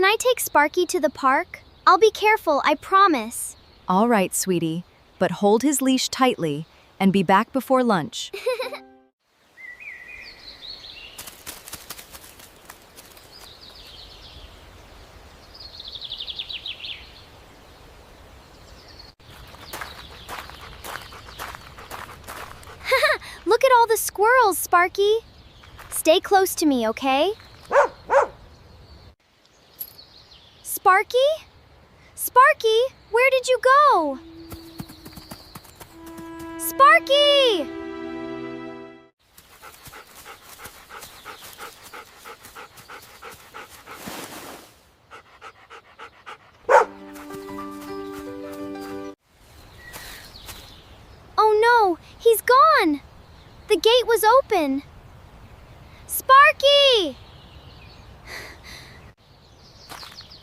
Can I take Sparky to the park? I'll be careful, I promise. All right, sweetie, but hold his leash tightly and be back before lunch. Look at all the squirrels, Sparky. Stay close to me, okay? Sparky? Sparky, where did you go? Sparky! Oh no, he's gone! The gate was open. Sparky!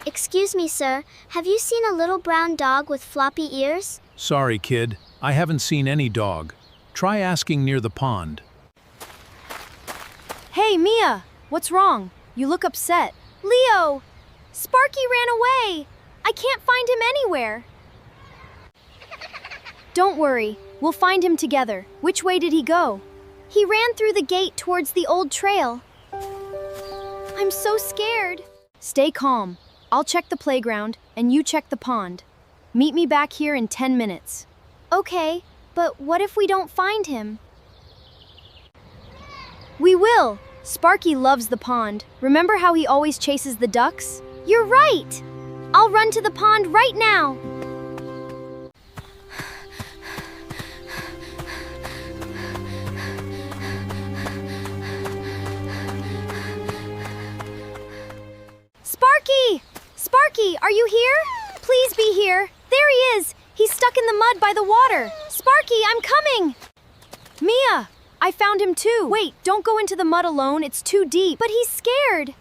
Excuse me, sir. Have you seen a little brown dog with floppy ears? Sorry, kid. I haven't seen any dog. Try asking near the pond. Hey, Mia! What's wrong? You look upset. Leo! Sparky ran away! I can't find him anywhere. Don't worry. We'll find him together. Which way did he go? He ran through the gate towards the old trail. I'm so scared. Stay calm. I'll check the playground, and you check the pond. Meet me back here in 10 minutes. Okay, but what if we don't find him? We will! Sparky loves the pond. Remember how he always chases the ducks? You're right! I'll run to the pond right now. Sparky! Sparky, are you here? Please be here. There he is. He's stuck in the mud by the water. Sparky, I'm coming. Mia! I found him too. Wait, don't go into the mud alone. It's too deep. But he's scared.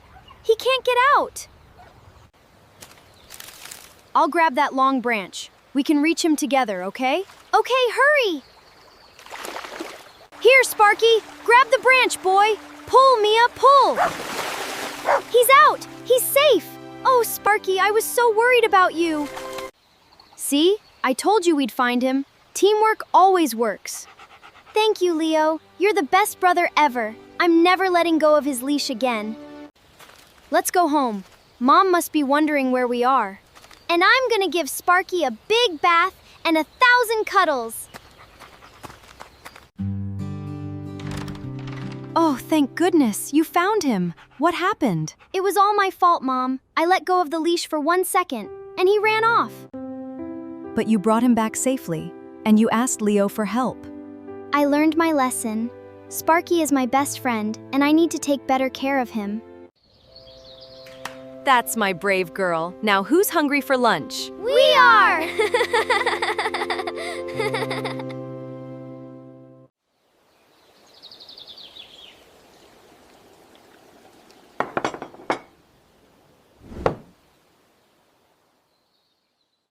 He can't get out. I'll grab that long branch. We can reach him together, okay? Okay, hurry. Here, Sparky. Grab the branch, boy. Pull, Mia, pull. He's out. He's safe. Oh, Sparky, I was so worried about you. See? I told you we'd find him. Teamwork always works. Thank you, Leo. You're the best brother ever. I'm never letting go of his leash again. Let's go home. Mom must be wondering where we are. And I'm gonna give Sparky a big bath and 1,000 cuddles. Oh, thank goodness. You found him. What happened? It was all my fault, Mom. I let go of the leash for 1 second, and he ran off. But you brought him back safely, and you asked Leo for help. I learned my lesson. Sparky is my best friend, and I need to take better care of him. That's my brave girl. Now who's hungry for lunch? We are!